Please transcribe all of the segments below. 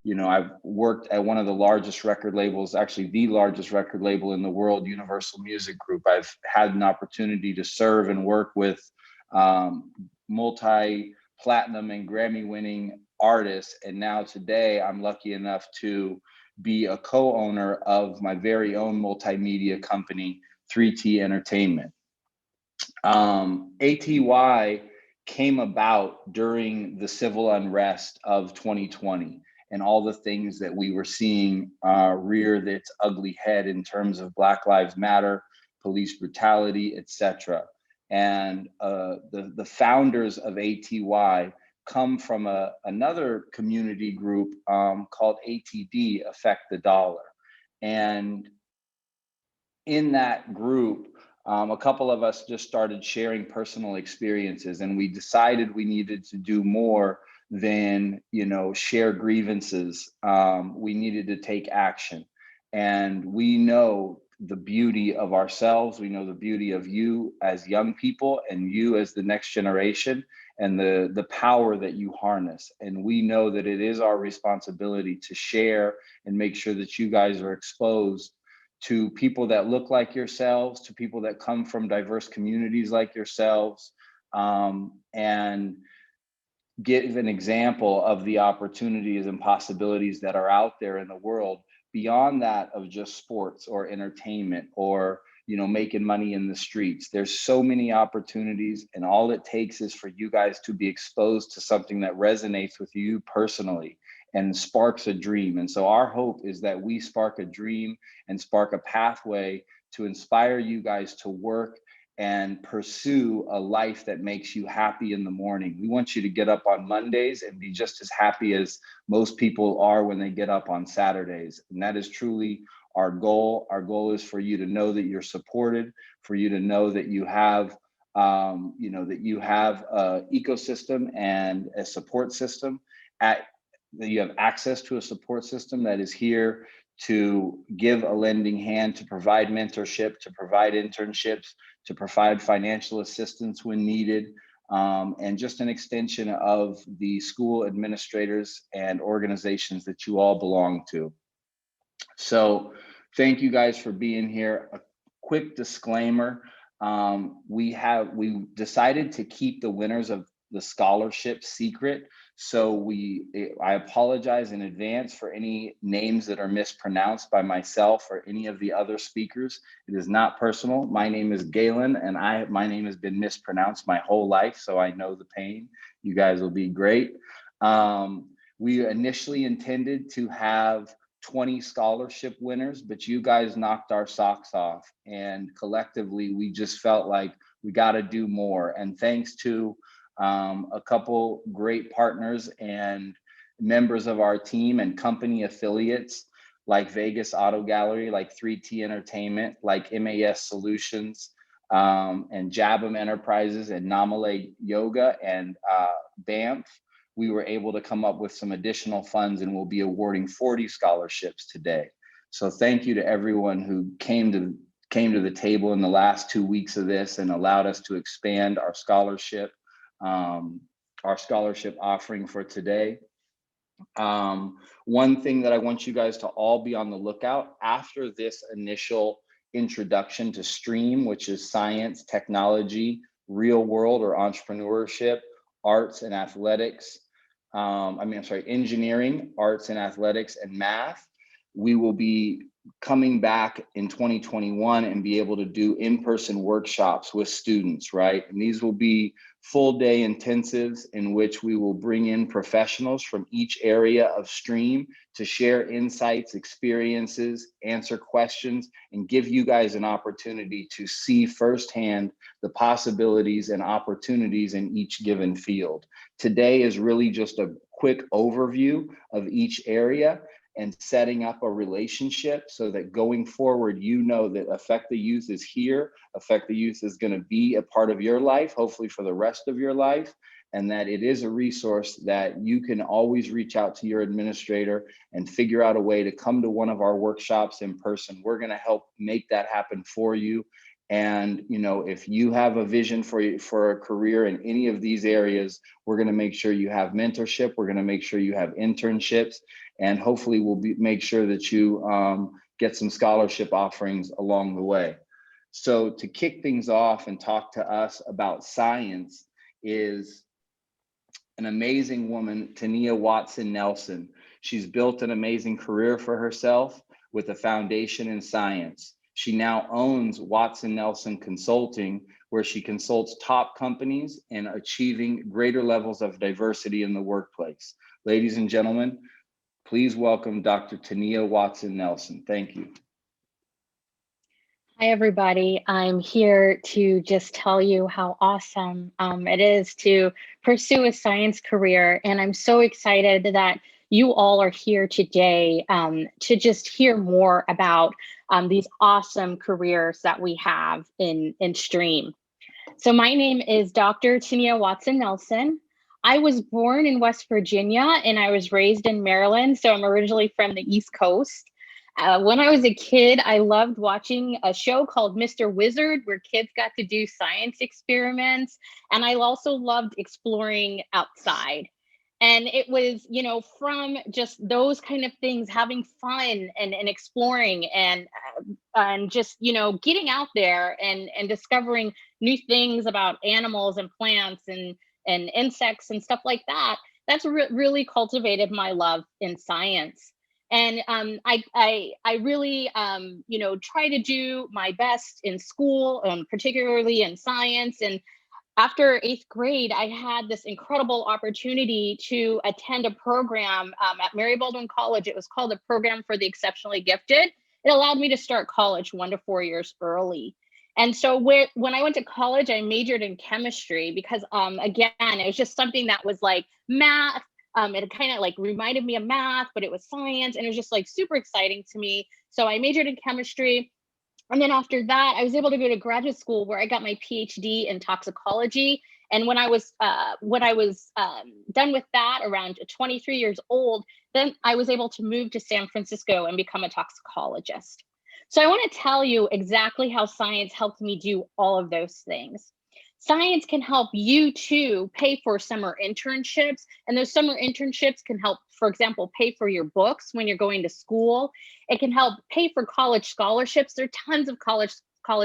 I've worked at one of the largest record labels, actually the largest record label in the world, Universal Music Group. I've had an opportunity to serve and work with multi-platinum and Grammy-winning artists. And now today, I'm lucky enough to be a co-owner of my very own multimedia company, 3T Entertainment. ATY came about during the civil unrest of 2020 and all the things that we were seeing rear its ugly head in terms of Black Lives Matter, police brutality, etc. And the founders of ATY come from another community group called ATD, Affect the Dollar. And in that group, a couple of us just started sharing personal experiences, and we decided we needed to do more than, share grievances. We needed to take action. And we know the beauty of ourselves. We know the beauty of you as young people and you as the next generation, and the power that you harness. And we know that it is our responsibility to share and make sure that you guys are exposed to people that look like yourselves, to people that come from diverse communities like yourselves, and give an example of the opportunities and possibilities that are out there in the world beyond that of just sports or entertainment or making money in the streets. There's so many opportunities, and all it takes is for you guys to be exposed to something that resonates with you personally and sparks a dream. And so our hope is that we spark a dream and spark a pathway to inspire you guys to work and pursue a life that makes you happy in the morning. We want you to get up on Mondays and be just as happy as most people are when they get up on Saturdays. And that is truly our goal. Our goal is for you to know that you're supported, for you to know that you have that you have an ecosystem and a support system, that you have access to a support system that is here to give a lending hand, to provide mentorship, to provide internships, to provide financial assistance when needed, and just an extension of the school administrators and organizations that you all belong to. So thank you guys for being here. A quick disclaimer, we decided to keep the winners of the scholarship secret. So I apologize in advance for any names that are mispronounced by myself or any of the other speakers. It is not personal. My name is Galen, and my name has been mispronounced my whole life, so I know the pain. You guys will be great. We initially intended to have 20 scholarship winners, but you guys knocked our socks off, and collectively we just felt like we got to do more. And thanks to a couple great partners and members of our team and company affiliates like Vegas Auto Gallery, like 3T Entertainment, like MAS Solutions, and Jabam Enterprises and Namale Yoga and BAMF, we were able to come up with some additional funds, and we'll be awarding 40 scholarships today. So thank you to everyone who came to the table in the last 2 weeks of this and allowed us to expand our scholarship offering for today. One thing that I want you guys to all be on the lookout after this initial introduction to STREAM, which is science, technology, real world or entrepreneurship, arts and athletics, engineering, arts and athletics, and math. We will be coming back in 2021 and be able to do in-person workshops with students, right? And these will be full day intensives in which we will bring in professionals from each area of STREAM to share insights, experiences, answer questions, and give you guys an opportunity to see firsthand the possibilities and opportunities in each given field. Today is really just a quick overview of each area and setting up a relationship so that going forward, you know that Affect the Youth is here. Affect the Youth is going to be a part of your life, hopefully for the rest of your life, and that it is a resource that you can always reach out to your administrator and figure out a way to come to one of our workshops in person. We're going to help make that happen for you. And if you have a vision for a career in any of these areas, we're going to make sure you have mentorship. We're going to make sure you have internships. And hopefully we'll make sure that you get some scholarship offerings along the way. So to kick things off and talk to us about science is an amazing woman, Tania Watson-Nelson. She's built an amazing career for herself with a foundation in science. She now owns Watson-Nelson Consulting, where she consults top companies in achieving greater levels of diversity in the workplace. Ladies and gentlemen, please welcome Dr. Tania Watson-Nelson. Thank you. Hi, everybody. I'm here to just tell you how awesome it is to pursue a science career. And I'm so excited that you all are here today to just hear more about these awesome careers that we have in STREAM. So my name is Dr. Tania Watson-Nelson. I was born in West Virginia and I was raised in Maryland. So I'm originally from the East Coast. When I was a kid, I loved watching a show called Mr. Wizard, where kids got to do science experiments. And I also loved exploring outside. And it was, you know, from just those kind of things, having fun and exploring and just, you know, getting out there and discovering new things about animals and plants and insects and stuff like that. That's really cultivated my love in science. And I really, you know, try to do my best in school, particularly in science. And after 8th grade, I had this incredible opportunity to attend a program at Mary Baldwin College. It was called the Program for the Exceptionally Gifted. It allowed me to start college 1 to 4 years early. And so when I went to college, I majored in chemistry because, again, it was just something that was like math. It kind of like reminded me of math, but it was science, and it was just like super exciting to me. So I majored in chemistry. And then after that, I was able to go to graduate school where I got my PhD in toxicology. And when I was done with that, around 23 years old, then I was able to move to San Francisco and become a toxicologist. So I want to tell you exactly how science helped me do all of those things. Science can help you too pay for summer internships, and those summer internships can help, for example, pay for your books when you're going to school. It can help pay for college scholarships. There are tons of college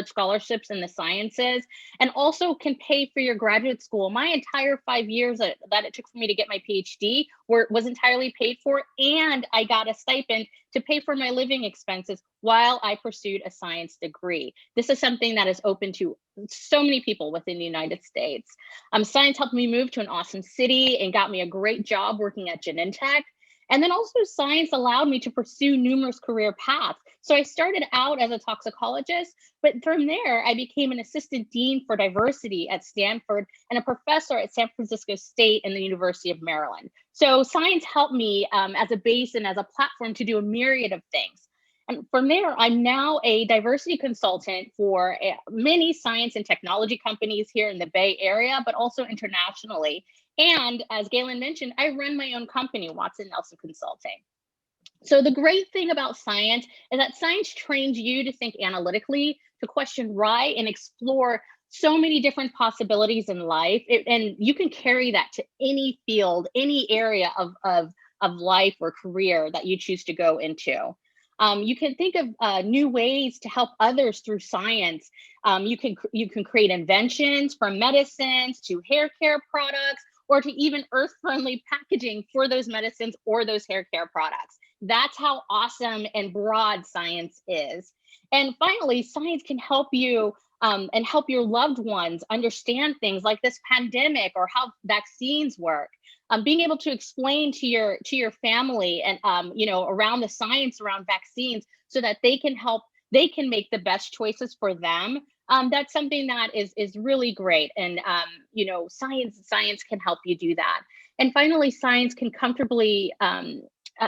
scholarships in the sciences, and also can pay for your graduate school. My entire 5 years that it took for me to get my PhD was entirely paid for, and I got a stipend to pay for my living expenses while I pursued a science degree. This is something that is open to so many people within the United States. Science helped me move to an awesome city and got me a great job working at Genentech. And then also science allowed me to pursue numerous career paths. So I started out as a toxicologist, but from there I became an assistant dean for diversity at Stanford and a professor at San Francisco State and the University of Maryland. So science helped me as a base and as a platform to do a myriad of things. And from there, I'm now a diversity consultant for many science and technology companies here in the Bay Area, but also internationally. And as Galen mentioned, I run my own company, Watson-Nelson Consulting. So the great thing about science is that science trains you to think analytically, to question why, and explore so many different possibilities in life. And you can carry that to any field, any area of life or career that you choose to go into. You can think of new ways to help others through science. You can create inventions, from medicines to hair care products, or to even earth-friendly packaging for those medicines or those hair care products. That's how awesome and broad science is. And finally, science can help you and help your loved ones understand things like this pandemic or how vaccines work. Being able to explain to your family and you know, around the science around vaccines so that they can make the best choices for them. That's something that is really great. And you know, science can help you do that. And finally, science can comfortably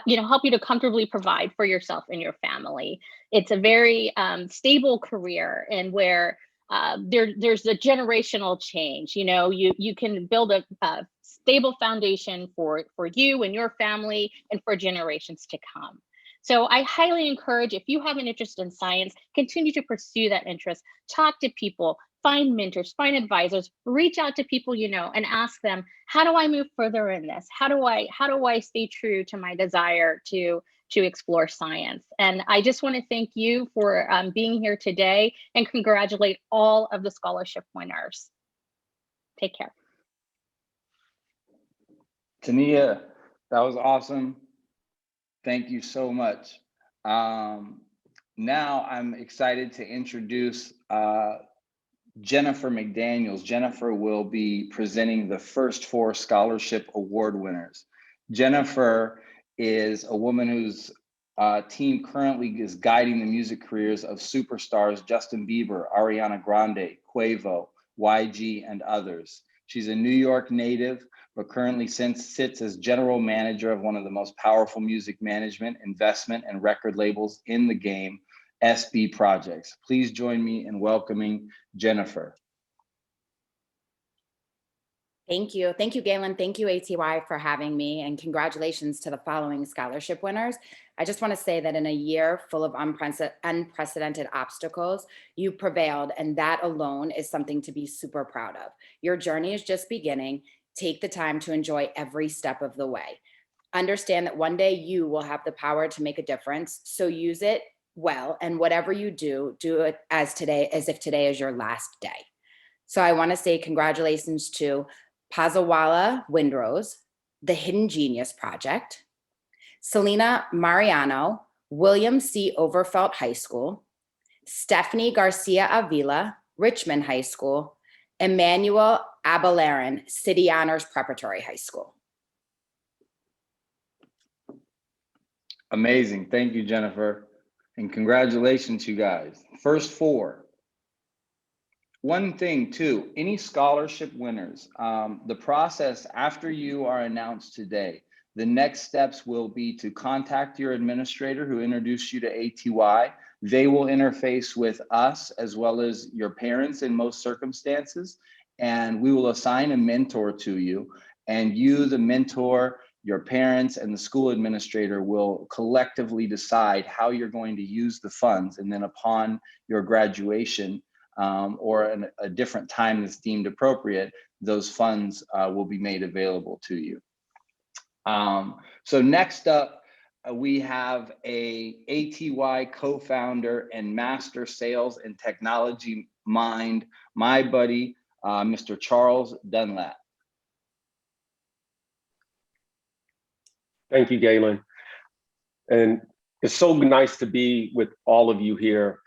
you know, help you to comfortably provide for yourself and your family. It's a very stable career, and where there's a generational change. You know, you can build a stable foundation for you and your family and for generations to come. So I highly encourage, if you have an interest in science, continue to pursue that interest. Talk to people, find mentors, find advisors, reach out to people you know and ask them, how do I move further in this? How do I stay true to my desire to explore science? And I just want to thank you for being here today and congratulate all of the scholarship winners. Take care. Tania, that was awesome. Thank you so much. Now I'm excited to introduce Jennifer Mcdaniels. Jennifer will be presenting the first 4 scholarship award winners. Jennifer is a woman whose team currently is guiding the music careers of superstars Justin Bieber, Ariana Grande, Quavo, YG, and others. She's a New York native, but currently sits as general manager of one of the most powerful music management, investment, and record labels in the game, SB Projects. Please join me in welcoming Jennifer. Thank you. Thank you, Galen. Thank you, ATY, for having me, and congratulations to the following scholarship winners. I just want to say that in a year full of unprecedented obstacles, you prevailed, and that alone is something to be super proud of. Your journey is just beginning. Take the time to enjoy every step of the way. Understand that one day you will have the power to make a difference, so use it well, and whatever you do, do it as if today is your last day. So I want to say congratulations to Pazawala Windrose, the Hidden Genius Project, Selena Mariano, William C. Overfelt High School, Stephanie Garcia Avila, Richmond High School, Emmanuel Abelaran, City Honors Preparatory High School. Amazing. Thank you, Jennifer. And congratulations, you guys. First 4. One thing too, any scholarship winners, the process after you are announced today, the next steps will be to contact your administrator who introduced you to ATY. They will interface with us as well as your parents in most circumstances, and we will assign a mentor to you. And you, the mentor, your parents, and the school administrator will collectively decide how you're going to use the funds. And then upon your graduation, or a different time that's deemed appropriate, those funds will be made available to you. So next up, we have a ATY co-founder and master sales and technology mind, my buddy, Mr. Charles Dunlap. Thank you, Galen. And it's so nice to be with all of you here.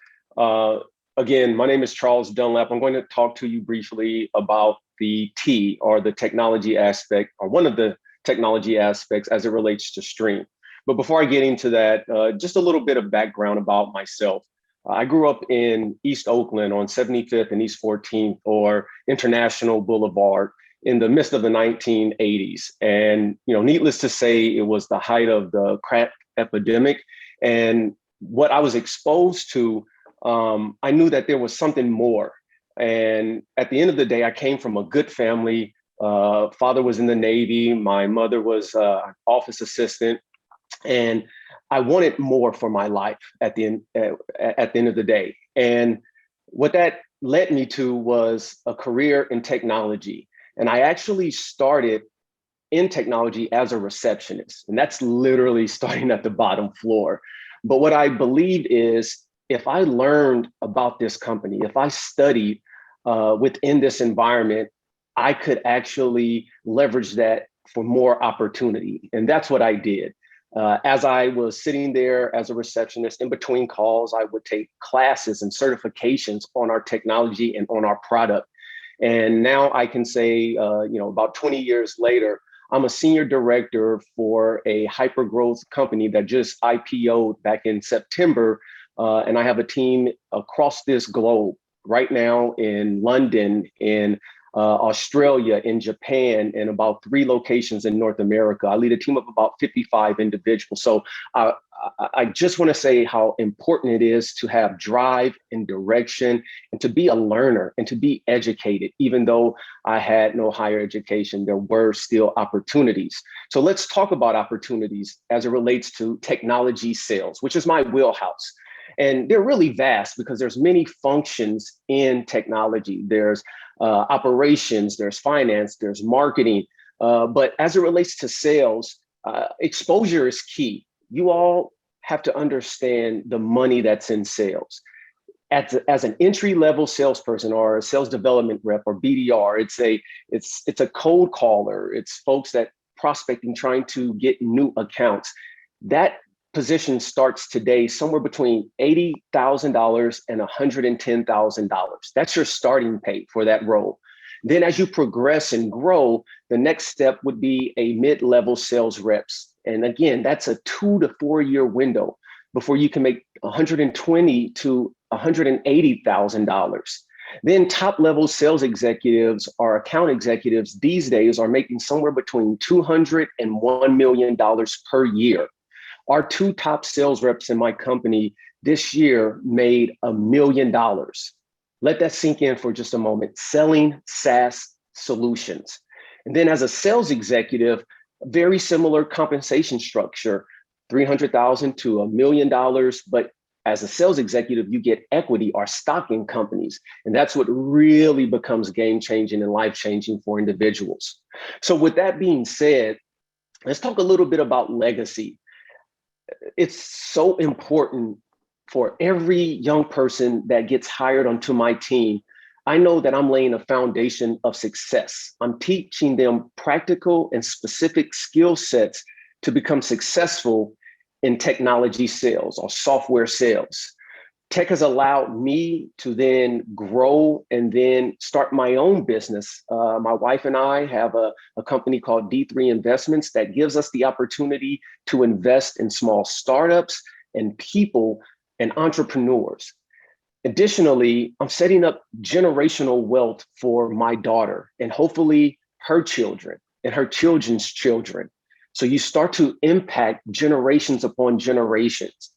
Again, my name is Charles Dunlap. I'm going to talk to you briefly about the T, or the technology aspect, or one of the technology aspects as it relates to Stream. But before I get into that, just a little bit of background about myself. I grew up in East Oakland on 75th and East 14th, or International Boulevard, in the midst of the 1980s. And needless to say, it was the height of the crack epidemic. And what I was exposed to, I knew that there was something more. And at the end of the day, I came from a good family. Father was in the Navy. My mother was an office assistant. And I wanted more for my life at the end of the day. And what that led me to was a career in technology. And I actually started in technology as a receptionist. And that's literally starting at the bottom floor. But what I believed is, if I learned about this company, if I studied within this environment, I could actually leverage that for more opportunity. And that's what I did. As I was sitting there as a receptionist, in between calls, I would take classes and certifications on our technology and on our product. And now I can say, about 20 years later, I'm a senior director for a hyper growth company that just IPO'd back in September. And I have a team across this globe right now in London, in Australia, in Japan, and about 3 locations in North America. I lead a team of about 55 individuals. So I just want to say how important it is to have drive and direction, and to be a learner and to be educated. Even though I had no higher education, there were still opportunities. So let's talk about opportunities as it relates to technology sales, which is my wheelhouse. And they're really vast because there's many functions in technology. There's operations, there's finance, there's marketing. But as it relates to sales, exposure is key. You all have to understand the money that's in sales. As an entry-level salesperson or a sales development rep or BDR, it's a cold caller. It's folks that prospecting, trying to get new accounts. That position starts today somewhere between $80,000 and $110,000. That's your starting pay for that role. Then as you progress and grow, the next step would be a mid-level sales reps. And again, that's a 2 to 4 year window before you can make $120,000 to $180,000. Then top level sales executives or account executives these days are making somewhere between $200,000 and $1 million per year. Our 2 top sales reps in my company this year made $1 million. Let that sink in for just a moment, selling SaaS solutions. And then as a sales executive, very similar compensation structure, $300,000 to $1 million, but as a sales executive, you get equity or stock in companies. And that's what really becomes game-changing and life-changing for individuals. So with that being said, let's talk a little bit about legacy. It's so important for every young person that gets hired onto my team. I know that I'm laying a foundation of success. I'm teaching them practical and specific skill sets to become successful in technology sales or software sales. Tech has allowed me to then grow and then start my own business. My wife and I have a company called D3 Investments that gives us the opportunity to invest in small startups and people and entrepreneurs. Additionally, I'm setting up generational wealth for my daughter and hopefully her children and her children's children. So you start to impact generations upon generations.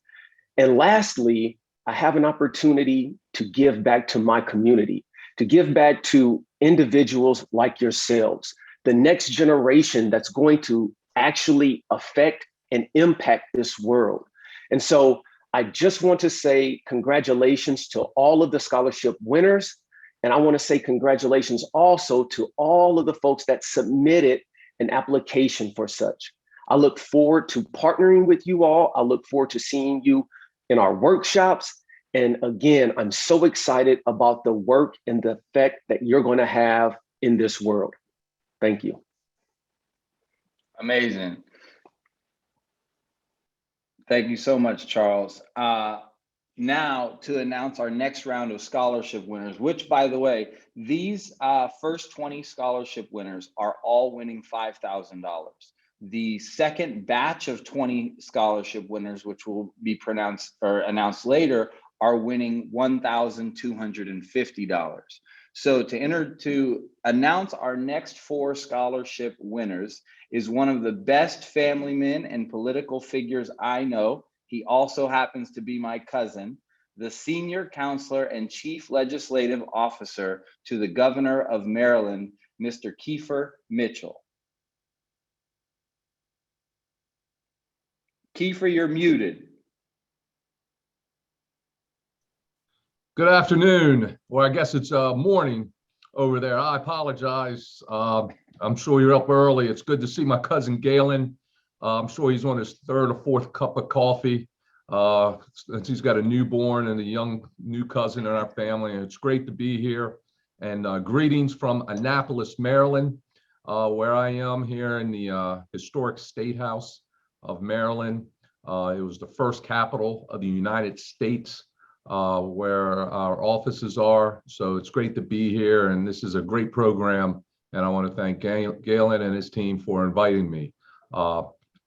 And lastly, I have an opportunity to give back to my community, to give back to individuals like yourselves, the next generation that's going to actually affect and impact this world. And so I just want to say congratulations to all of the scholarship winners. And I want to say congratulations also to all of the folks that submitted an application for such. I look forward to partnering with you all. I look forward to seeing you in our workshops. And again, I'm so excited about the work and the effect that you're going to have in this world. Thank you. Amazing. Thank you so much, Charles. Now to announce our next round of scholarship winners, which, by the way, these first 20 scholarship winners are all winning $5,000. The second batch of 20 scholarship winners, which will be announced later, are winning $1,250. So to announce our next 4 scholarship winners is one of the best family men and political figures I know. He also happens to be my cousin, the senior counselor and chief legislative officer to the governor of Maryland, Mr. Kiefer Mitchell. Kiefer, you're muted. Good afternoon, or I guess it's morning over there. I apologize. I'm sure you're up early. It's good to see my cousin Galen. I'm sure he's on his 3rd or 4th cup of coffee. Since he's got a newborn and a young new cousin in our family. And it's great to be here. And greetings from Annapolis, Maryland, where I am here in the historic State House of Maryland. It was the first capital of the United States, where our offices are. So it's great to be here, and this is a great program. And I want to thank Galen and his team for inviting me.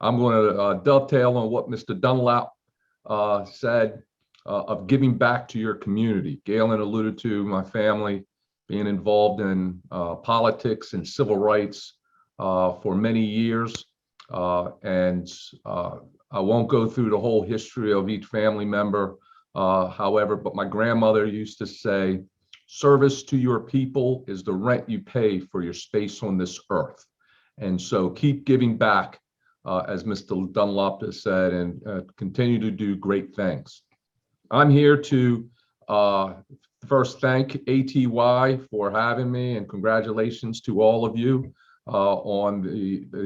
I'm going to dovetail on what Mr. Dunlap said of giving back to your community. Galen alluded to my family being involved in politics and civil rights for many years. And I won't go through the whole history of each family member. However, but my grandmother used to say, service to your people is the rent you pay for your space on this earth. And so keep giving back, as Mr. Dunlop has said, and continue to do great things. I'm here to first thank ATY for having me, and congratulations to all of you on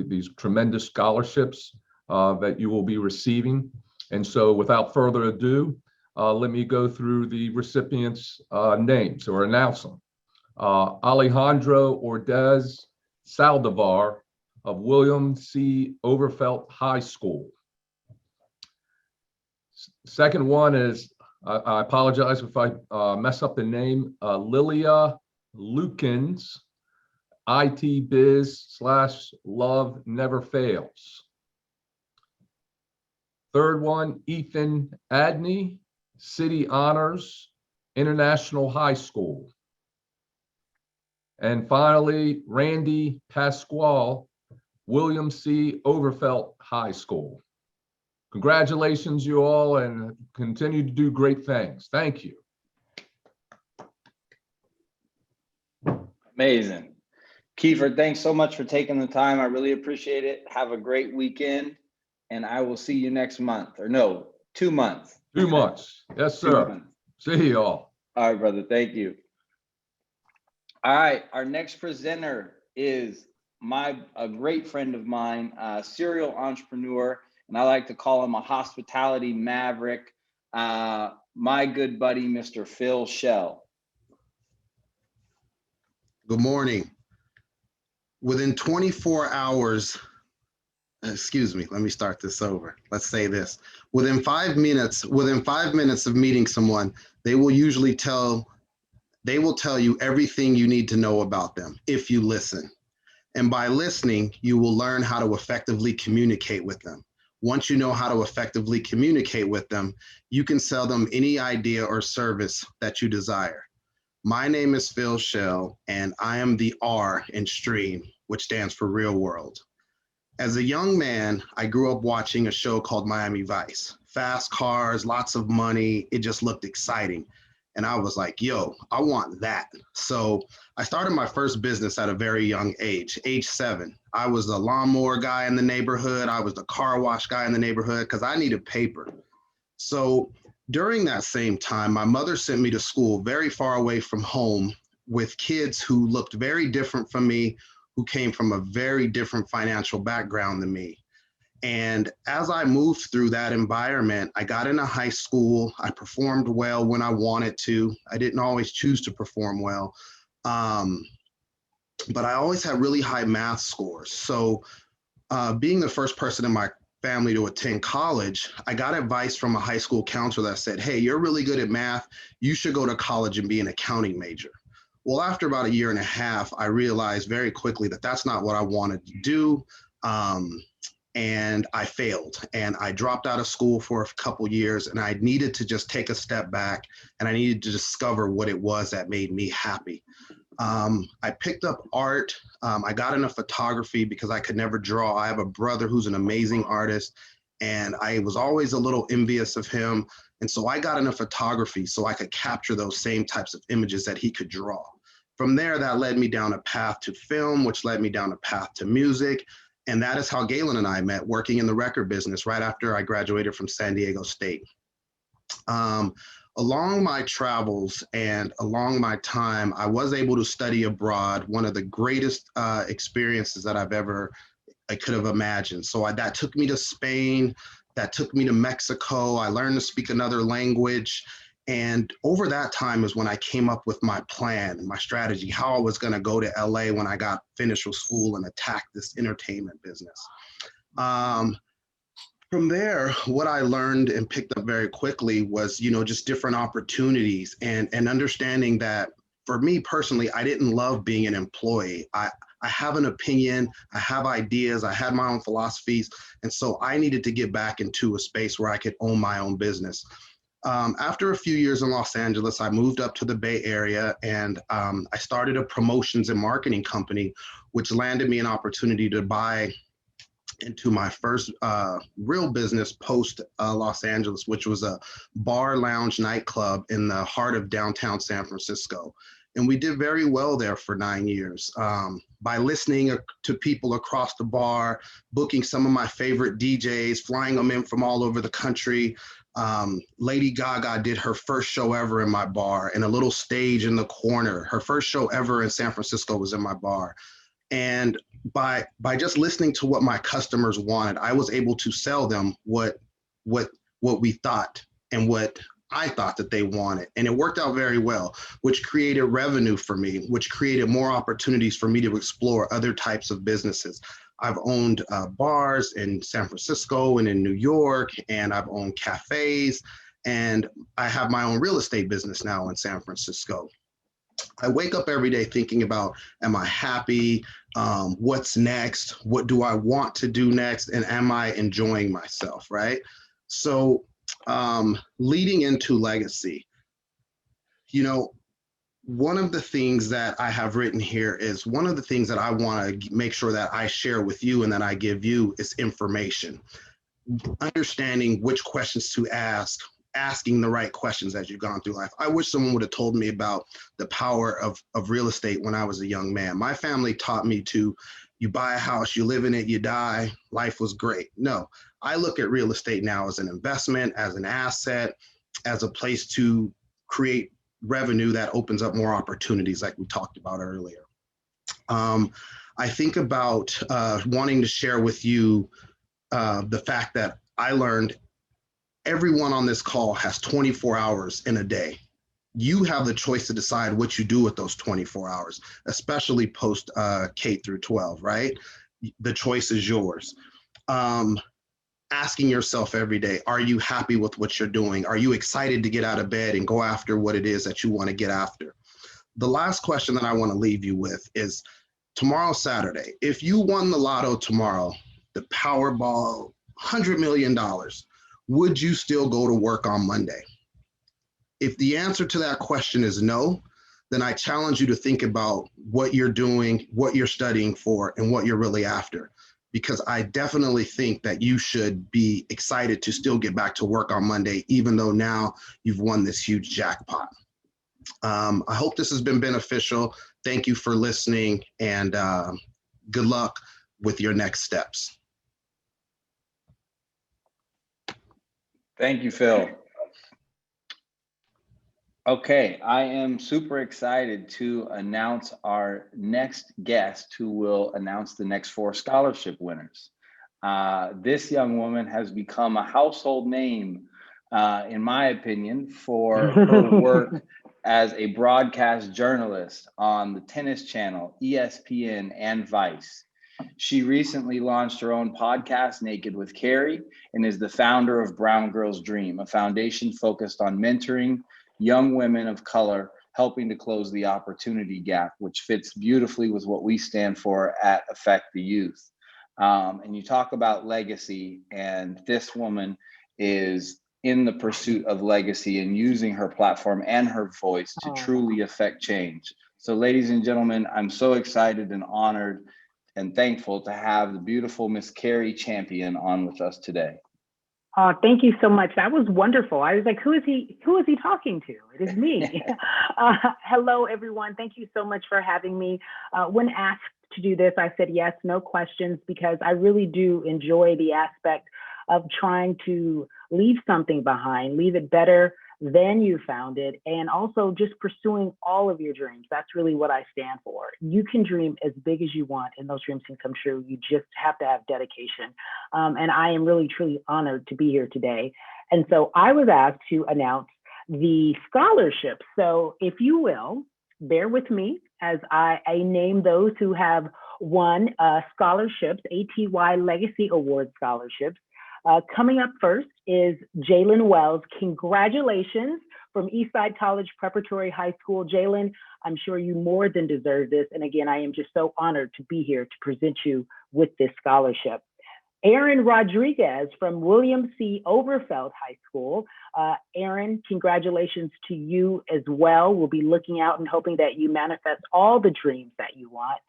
these tremendous scholarships that you will be receiving. And so without further ado, let me go through the recipients' names or announce them. Alejandro Ordez Saldivar of William C. Overfelt High School. Second one is, I apologize if I mess up the name, Lilia Lukens, IT Biz / Love Never Fails. Third one, Ethan Adney, City Honors, International High School. And finally, Randy Pasquale, William C. Overfelt High School. Congratulations, you all, and continue to do great things. Thank you. Amazing. Kiefer, thanks so much for taking the time. I really appreciate it. Have a great weekend, and I will see you next month. Or no, 2 months. 2 months. Yes, 2 sir. months. See you all. All right, brother. Thank you. All right. Our next presenter is a great friend of mine, serial entrepreneur, and I like to call him a hospitality maverick, my good buddy, Mr. Phil Shell. Good morning. Within 24 hours, excuse me, let me start this over. Let's say this. Within 5 minutes of meeting someone, they will tell you everything you need to know about them if you listen. And by listening, you will learn how to effectively communicate with them. Once you know how to effectively communicate with them, you can sell them any idea or service that you desire. My name is Phil Shell, and I am the R in STREAM, which stands for Real World. As a young man, I grew up watching a show called Miami Vice. Fast cars, lots of money, it just looked exciting. And I was like, yo, I want that. So I started my first business at a very young age 7. I was the lawnmower guy in the neighborhood. I was the car wash guy in the neighborhood because I needed paper. So during that same time, my mother sent me to school very far away from home with kids who looked very different from me, who came from a very different financial background than me. And as I moved through that environment, I got into high school. I performed well when I wanted to. I didn't always choose to perform well, but I always had really high math scores. So being the first person in my family to attend college, I got advice from a high school counselor that said, hey, you're really good at math. You should go to college and be an accounting major. Well, after about 1.5 years, I realized very quickly that that's not what I wanted to do. And I failed, and I dropped out of school for a couple years, and I needed to just take a step back, and I needed to discover what it was that made me happy. I picked up art. I got into photography because I could never draw. I have a brother who's an amazing artist, and I was always a little envious of him. And so I got into photography so I could capture those same types of images that he could draw. From there, that led me down a path to film, which led me down a path to music. And that is how Galen and I met, working in the record business right after I graduated from San Diego State. Along my travels and along my time, I was able to study abroad, one of the greatest experiences that I could have imagined. So that took me to Spain, that took me to Mexico. I learned to speak another language. And over that time is when I came up with my plan, my strategy, how I was going to go to LA when I got finished with school and attack this entertainment business. From there, what I learned and picked up very quickly was, just different opportunities and understanding that for me personally, I didn't love being an employee. I have an opinion, I have ideas, I had my own philosophies. And so I needed to get back into a space where I could own my own business. After a few years in Los Angeles, I moved up to the Bay Area, and I started a promotions and marketing company, which landed me an opportunity to buy into my first real business post Los Angeles, which was a bar, lounge, nightclub in the heart of downtown San Francisco. And we did very well there for 9 years by listening to people across the bar, booking some of my favorite DJs, flying them in from all over the country. Lady Gaga did her first show ever in my bar, in a little stage in the corner. Her first show ever in San Francisco was in my bar. And by just listening to what my customers wanted, I was able to sell them what we thought and what I thought that they wanted. And it worked out very well, which created revenue for me, which created more opportunities for me to explore other types of businesses. I've owned bars in San Francisco and in New York, and I've owned cafes, and I have my own real estate business now in San Francisco. I wake up every day thinking about, am I happy? What's next? What do I want to do next? And am I enjoying myself, right? So leading into legacy, you know, one of the things that I have written here is one of the things that I want to make sure that I share with you and that I give you is information. Understanding which questions to ask, asking the right questions as you've gone through life. I wish someone would have told me about the power of real estate when I was a young man. My family taught me to, you buy a house, you live in it, you die, life was great. No, I look at real estate now as an investment, as an asset, as a place to create revenue that opens up more opportunities like we talked about earlier. I think about wanting to share with you the fact that I learned everyone on this call has 24 hours in a day. You have the choice to decide what you do with those 24 hours, especially post K through 12, right? The choice is yours. Asking yourself every day, are you happy with what you're doing? Are you excited to get out of bed and go after what it is that you want to get after? The last question that I want to leave you with is, tomorrow, Saturday, if you won the lotto tomorrow, the Powerball, $100 million, would you still go to work on Monday? If the answer to that question is no, then I challenge you to think about what you're doing, what you're studying for, and what you're really after. Because I definitely think that you should be excited to still get back to work on Monday, even though now you've won this huge jackpot. I hope this has been beneficial. Thank you for listening, and good luck with your next steps. Thank you, Phil. Okay, I am super excited to announce our next guest who will announce the next 4 scholarship winners. This young woman has become a household name, in my opinion, for her work as a broadcast journalist on the Tennis Channel, ESPN, and Vice. She recently launched her own podcast, Naked with Carrie, and is the founder of Brown Girls Dream, a foundation focused on mentoring young women of color, helping to close the opportunity gap, which fits beautifully with what we stand for at Affect the Youth. And you talk about legacy, and this woman is in the pursuit of legacy and using her platform and her voice to truly affect change. So ladies and gentlemen, I'm so excited and honored and thankful to have the beautiful Miss Carrie Champion on with us today. Oh, thank you so much. That was wonderful. I was like, who is he talking to? It is me. Hello, everyone. Thank you so much for having me. When asked to do this, I said yes, no questions, because I really do enjoy the aspect of trying to leave something behind, leave it better than you found it, and also just pursuing all of your dreams. That's really what I stand for. You can dream as big as you want, and those dreams can come true. You just have to have dedication. And I am really, truly honored to be here today. And so I was asked to announce the scholarships. So if you will, bear with me as I name those who have won scholarships, ATY Legacy Award scholarships. Coming up first is Jalen Wells. Congratulations from Eastside College Preparatory High School. Jalen, I'm sure you more than deserve this. And again, I am just so honored to be here to present you with this scholarship. Aaron Rodriguez from William C. Overfeld High School. Aaron, congratulations to you as well. We'll be looking out and hoping that you manifest all the dreams that you want.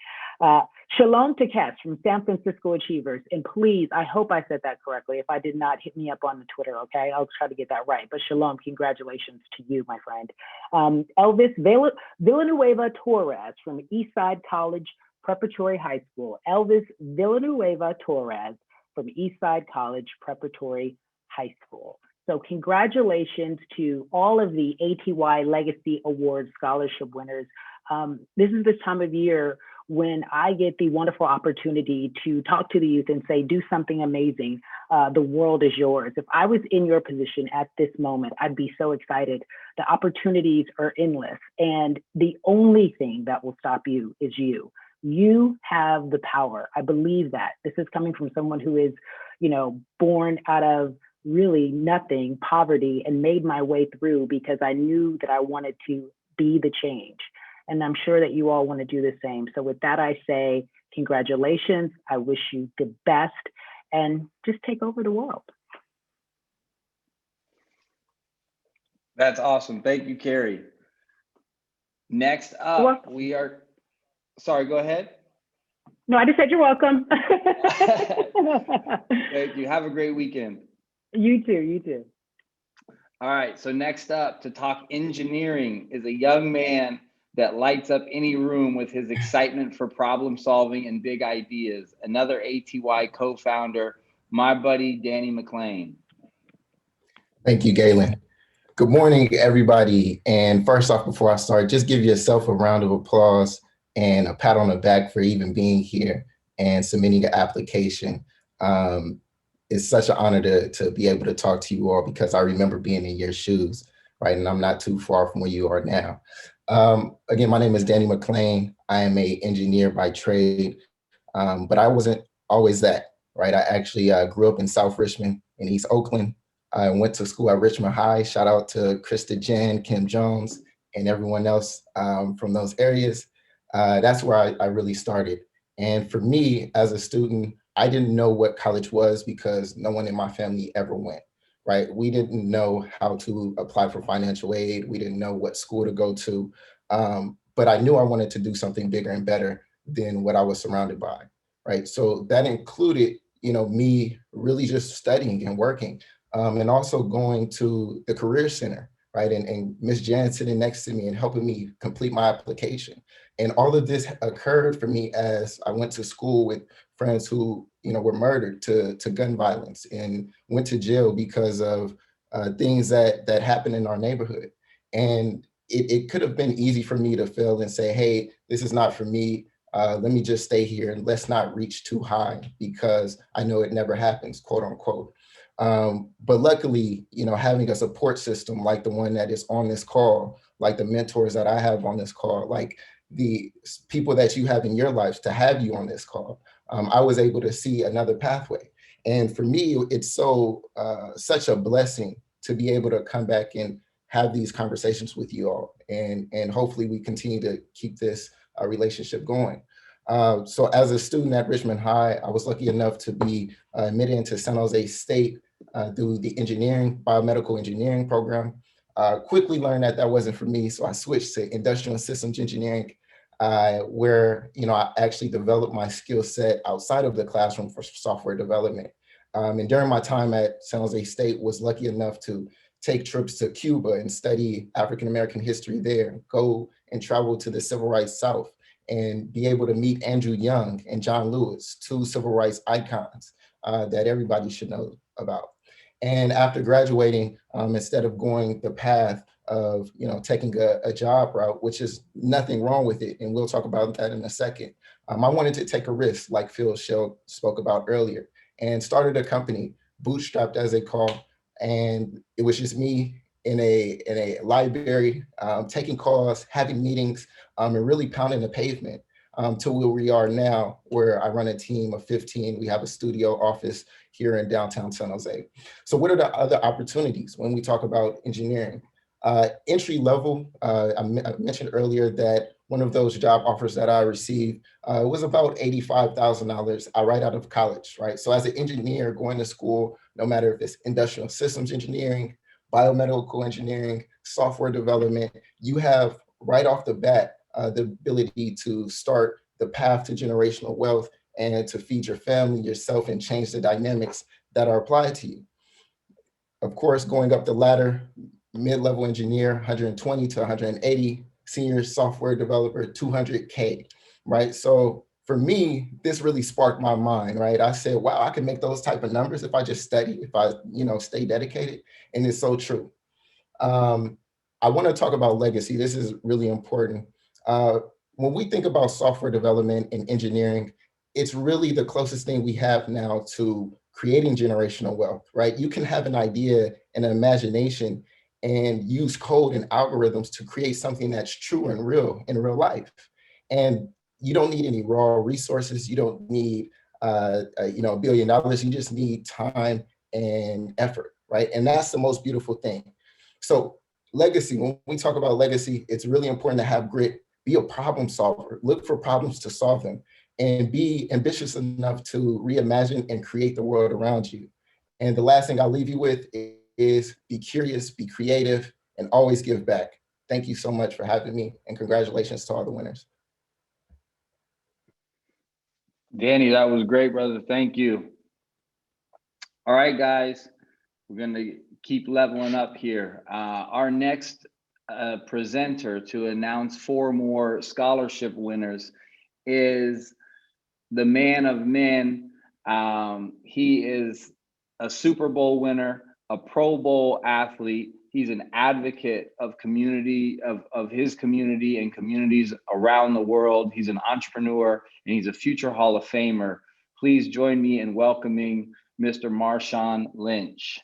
Shalom Takes from San Francisco Achievers. And please, I hope I said that correctly. If I did not, hit me up on the Twitter, okay? I'll try to get that right. But Shalom, congratulations to you, my friend. Elvis Villanueva Torres from Eastside College Preparatory High School. Elvis Villanueva Torres from Eastside College Preparatory High School. So congratulations to all of the ATY Legacy Award Scholarship winners. This is the time of year when I get the wonderful opportunity to talk to the youth and say, do something amazing. The world is yours. If I was in your position at this moment, I'd be so excited. The opportunities are endless. And the only thing that will stop you is you. You have the power. I believe that. This is coming from someone who is, born out of really nothing, poverty, and made my way through because I knew that I wanted to be the change. And I'm sure that you all want to do the same. So with that, I say, congratulations. I wish you the best and just take over the world. That's awesome. Thank you, Carrie. Next up, sorry, go ahead. No, I just said you're welcome. Thank you. Have a great weekend. You too. All right, so next up to talk engineering is a young man that lights up any room with his excitement for problem solving and big ideas. Another ATY co-founder, my buddy, Danny Mclean. Thank you, Galen. Good morning, everybody. And first off, before I start, just give yourself a round of applause and a pat on the back for even being here and submitting an application. It's such an honor to be able to talk to you all because I remember being in your shoes, right? And I'm not too far from where you are now. Again, my name is Danny Mclean. I am an engineer by trade, but I wasn't always that, right? I actually grew up in South Richmond in East Oakland. I went to school at Richmond High. Shout out to Krista Jen, Kim Jones, and everyone else from those areas. That's where I really started. And for me as a student, I didn't know what college was because no one in my family ever went, right? We didn't know how to apply for financial aid. We didn't know what school to go to. But I knew I wanted to do something bigger and better than what I was surrounded by, right? So that included, me really just studying and working. And also going to the Career Center, right? And Ms. Jan sitting next to me and helping me complete my application. And all of this occurred for me as I went to school with friends who, were murdered to gun violence and went to jail because of things that happened in our neighborhood. And it could have been easy for me to fail and say, hey, this is not for me. Let me just stay here and let's not reach too high because I know it never happens, quote unquote. But luckily, having a support system like the one that is on this call, like the mentors that I have on this call, like the people that you have in your lives to have you on this call, I was able to see another pathway. And for me, it's such a blessing to be able to come back and have these conversations with you all. And hopefully we continue to keep this relationship going. So as a student at Richmond High, I was lucky enough to be admitted into San Jose State through the biomedical engineering program. Quickly learned that wasn't for me, so I switched to industrial systems engineering, where I actually developed my skill set outside of the classroom for software development. And during my time at San Jose State, was lucky enough to take trips to Cuba and study African-American history there, go and travel to the Civil Rights South, and be able to meet Andrew Young and John Lewis, two civil rights icons that everybody should know about. And after graduating, instead of going the path of taking a job route, which is nothing wrong with it, and we'll talk about that in a second, I wanted to take a risk, like Phil Shell spoke about earlier, and started a company, bootstrapped as they call, and it was just me in a library, taking calls, having meetings, and really pounding the pavement to where we are now, where I run a team of 15. We have a studio office here in downtown San Jose. So what are the other opportunities when we talk about engineering? Entry level, I mentioned earlier that one of those job offers that I received was about $85,000 right out of college, right? So as an engineer going to school, no matter if it's industrial systems engineering, biomedical engineering, software development, you have right off the bat the ability to start the path to generational wealth and to feed your family, yourself, and change the dynamics that are applied to you. Of course, going up the ladder, mid-level engineer, 120 to 180, senior software developer, 200K, right? So for me, this really sparked my mind, right? I said, wow, I can make those type of numbers if I just study, if I, stay dedicated. And it's so true. I want to talk about legacy. This is really important. When we think about software development and engineering, it's really the closest thing we have now to creating generational wealth, right? You can have an idea and an imagination and use code and algorithms to create something that's true and real in real life. And you don't need any raw resources. You don't need, $1 billion. You just need time and effort, right? And that's the most beautiful thing. So legacy, when we talk about legacy, it's really important to have grit, be a problem solver, look for problems to solve them, and be ambitious enough to reimagine and create the world around you. And the last thing I'll leave you with is be curious, be creative, and always give back. Thank you so much for having me, and congratulations to all the winners. Danny, that was great, brother. Thank you. All right, guys, we're going to keep leveling up here. Our next presenter to announce 4 more scholarship winners is the man of men. He is a Super Bowl winner, a Pro Bowl athlete. He's an advocate of community, of his community and communities around the world. He's an entrepreneur and he's a future Hall of Famer. Please join me in welcoming Mr. Marshawn Lynch.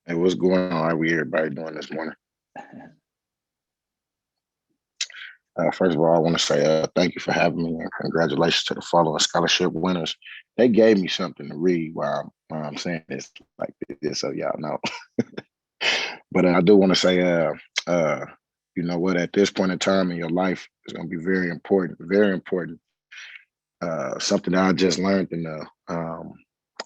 Hey, what's going on? How we everybody doing this morning? First of all, I want to say thank you for having me and congratulations to the following scholarship winners. They gave me something to read while I'm saying this like this, so y'all know. But I do want to say, you know what, at this point in time in your life, it's going to be very important, very important. Something that I just learned in the,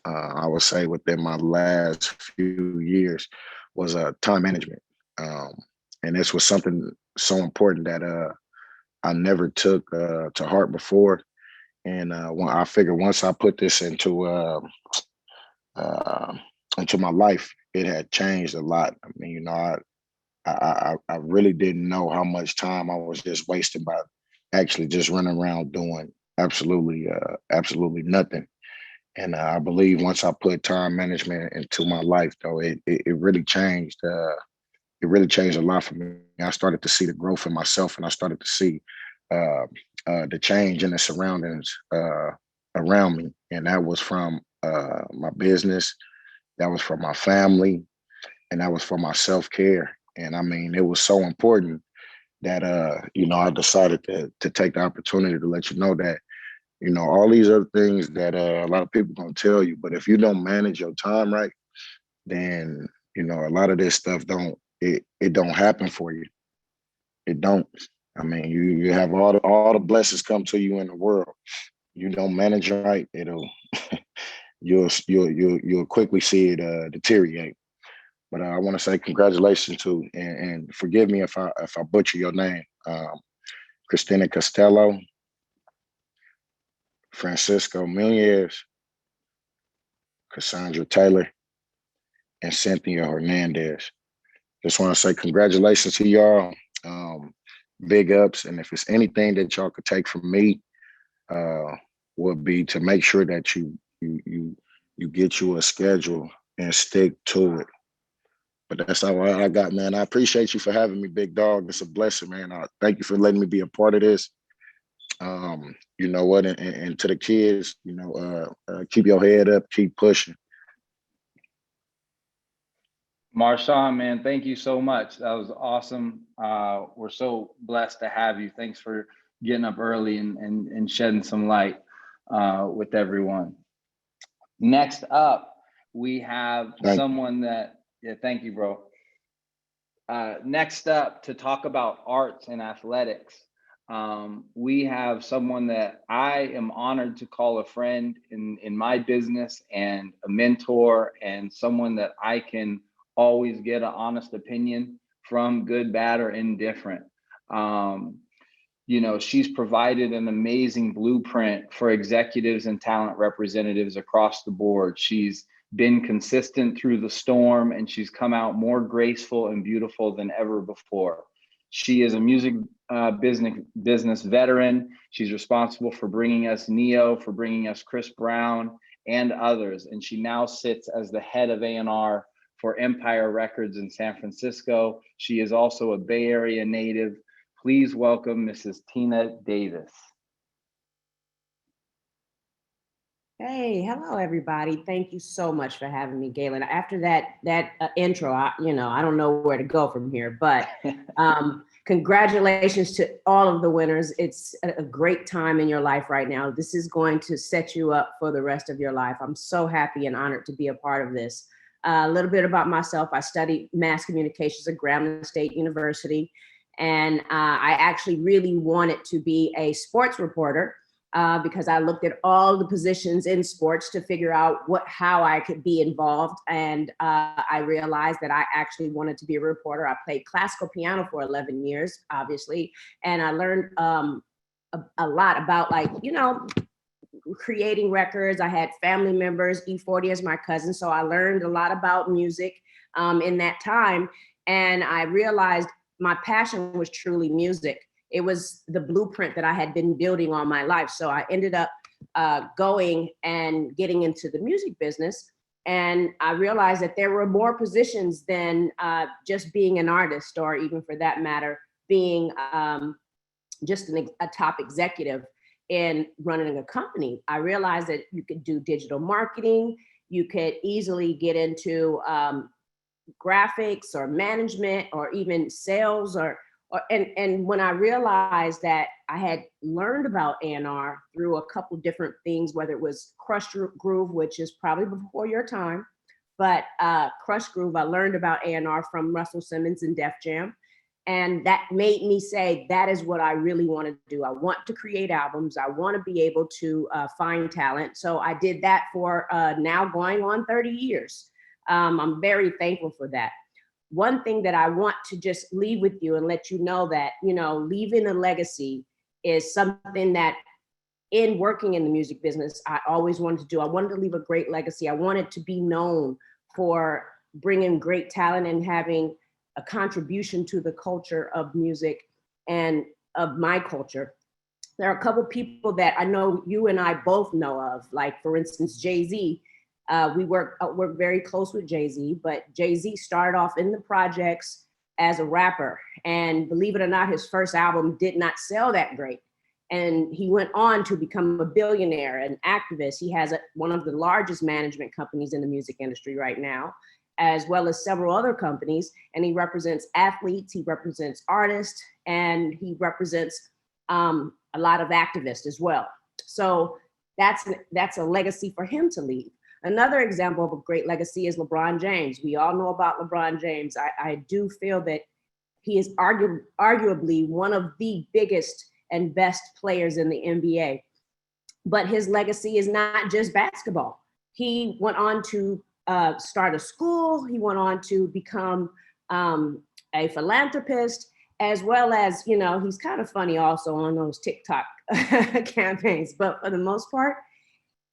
I would say within my last few years was time management. And this was something so important that I never took to heart before. And when I figured once I put this into my life, it had changed a lot. I mean, you know, I really didn't know how much time I was just wasting by actually just running around doing absolutely nothing. And I believe once I put time management into my life, though, it really changed. It really changed a lot for me. I started to see the growth in myself, and I started to see the change in the surroundings around me. And that was from my business, that was from my family, and that was from my self-care. And I mean, it was so important that, you know, I decided to take the opportunity to let you know that, you know, all these other things that a lot of people gonna tell you, but if you don't manage your time right, then, you know, a lot of this stuff don't happen for you. It don't. I mean, you have all the blessings come to you in the world. You don't manage it right, it'll you'll quickly see it deteriorate. But I want to say congratulations to, and forgive me if I butcher your name, Christina Costello, Francisco Munoz, Cassandra Taylor, and Cynthia Hernandez. Just want to say congratulations to y'all. Big ups, and if it's anything that y'all could take from me, would be to make sure that you get you a schedule and stick to it. But that's all I got, man. I appreciate you for having me, big dog. It's a blessing, man. Thank you for letting me be a part of this. You know what, and to the kids, you know, keep your head up, keep pushing. Marshawn, man, thank you so much. That was awesome. We're so blessed to have you. Thanks for getting up early and shedding some light with everyone. Next up, we have someone that, thank you, bro. Next up, to talk about arts and athletics, we have someone that I am honored to call a friend in my business, and a mentor, and someone that I can always get an honest opinion from, good, bad, or indifferent. You know, she's provided an amazing blueprint for executives and talent representatives across the board. She's been consistent through the storm, and she's come out more graceful and beautiful than ever before. She is a music business veteran. She's responsible for bringing us Neo, for bringing us Chris Brown and others. And she now sits as the head of A&R for Empire Records in San Francisco. She is also a Bay Area native. Please welcome Mrs. Tina Davis. Hey, hello everybody. Thank you so much for having me, Galen. After that intro, I don't know where to go from here, but congratulations to all of the winners. It's a great time in your life right now. This is going to set you up for the rest of your life. I'm so happy and honored to be a part of this. A little bit about myself. I studied mass communications at Grambling State University, and I actually really wanted to be a sports reporter. Because I looked at all the positions in sports to figure out how I could be involved. And I realized that I actually wanted to be a reporter. I played classical piano for 11 years, obviously. And I learned a lot about creating records. I had family members, E40 as my cousin. So I learned a lot about music in that time. And I realized my passion was truly music. It was the blueprint that I had been building all my life. So I ended up going and getting into the music business. And I realized that there were more positions than just being an artist, or even for that matter, being just a top executive in running a company. I realized that you could do digital marketing. You could easily get into graphics or management or even sales and when I realized that I had learned about A&R through a couple different things, whether it was Crush Groove, which is probably before your time, but Crush Groove, I learned about A&R from Russell Simmons and Def Jam. And that made me say, that is what I really want to do. I want to create albums. I want to be able to find talent. So I did that for now going on 30 years. I'm very thankful for that. One thing that I want to just leave with you and let you know that, leaving a legacy is something that in working in the music business, I always wanted to do. I wanted to leave a great legacy. I wanted to be known for bringing great talent and having a contribution to the culture of music and of my culture. There are a couple people that I know you and I both know of, like for instance, Jay-Z. We work very close with Jay-Z, but Jay-Z started off in the projects as a rapper. And believe it or not, his first album did not sell that great. And he went on to become a billionaire, an activist. He has one of the largest management companies in the music industry right now, as well as several other companies. And he represents athletes, he represents artists, and he represents a lot of activists as well. So that's a legacy for him to leave. Another example of a great legacy is LeBron James. We all know about LeBron James. I do feel that he is arguably one of the biggest and best players in the NBA. But his legacy is not just basketball. He went on to start a school. He went on to become a philanthropist, as well as, he's kind of funny also on those TikTok campaigns. But for the most part,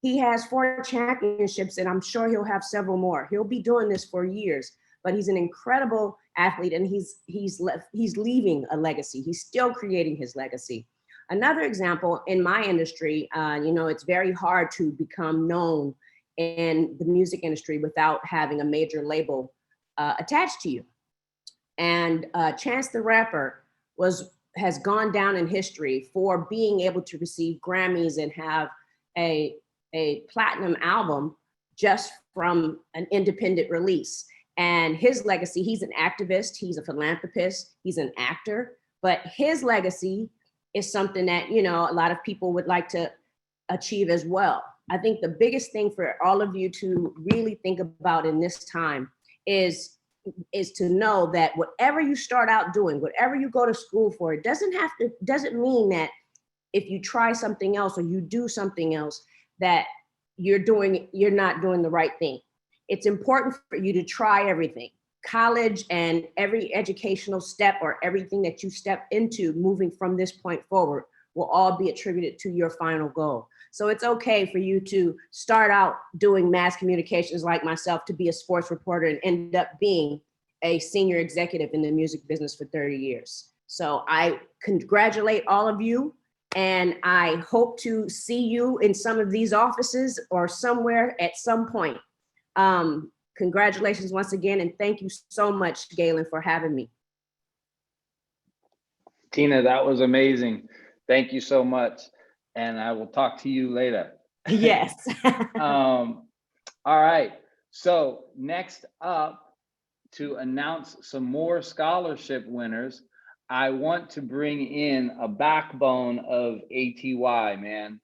he has 4 championships, and I'm sure he'll have several more. He'll be doing this for years, but he's an incredible athlete, and he's leaving a legacy. He's still creating his legacy. Another example in my industry, it's very hard to become known in the music industry without having a major label attached to you. And Chance the Rapper has gone down in history for being able to receive Grammys and have a platinum album just from an independent release. And his legacy, he's an activist, he's a philanthropist, he's an actor, but his legacy is something that, a lot of people would like to achieve as well. I think the biggest thing for all of you to really think about in this time is to know that whatever you start out doing, whatever you go to school for, it doesn't mean that if you try something else or you do something else, that you're not doing the right thing. It's important for you to try everything. College and every educational step or everything that you step into moving from this point forward will all be attributed to your final goal. So it's okay for you to start out doing mass communications like myself, to be a sports reporter and end up being a senior executive in the music business for 30 years. So I congratulate all of you, and I hope to see you in some of these offices or somewhere at some point. Congratulations once again, and thank you so much, Galen, for having me. Tina, that was amazing. Thank you so much. And I will talk to you later. Yes. All right. So next up, to announce some more scholarship winners, I want to bring in a backbone of ATY, man.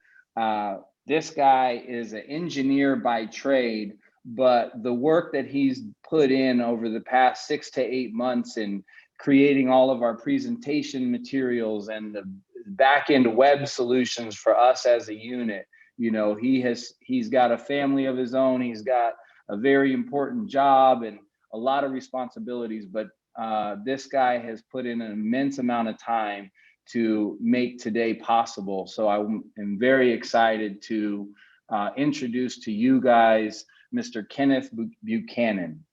This guy is an engineer by trade, but the work that he's put in over the past 6 to 8 months in creating all of our presentation materials and the back-end web solutions for us as a unit, you know, he's got a family of his own. He's got a very important job and a lot of responsibilities, but this guy has put in an immense amount of time to make today possible. So I am very excited to introduce to you guys Mr. Kenneth Buchanan.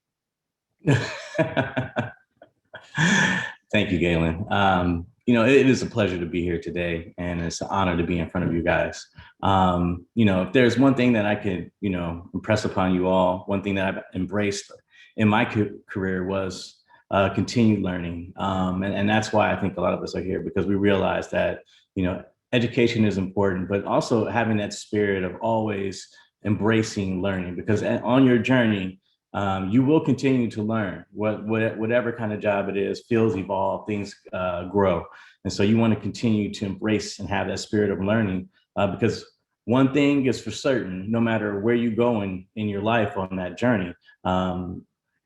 Thank you, Galen. You know, it is a pleasure to be here today, and it's an honor to be in front of you guys. You know, if there's one thing that I could, you know, impress upon you all, one thing that I've embraced in my career was continued learning. And that's why I think a lot of us are here, because we realize that, you know, education is important, but also having that spirit of always embracing learning, because on your journey, you will continue to learn whatever kind of job it is. Fields evolve, things grow. And so you want to continue to embrace and have that spirit of learning, because one thing is for certain, no matter where you go in your life on that journey,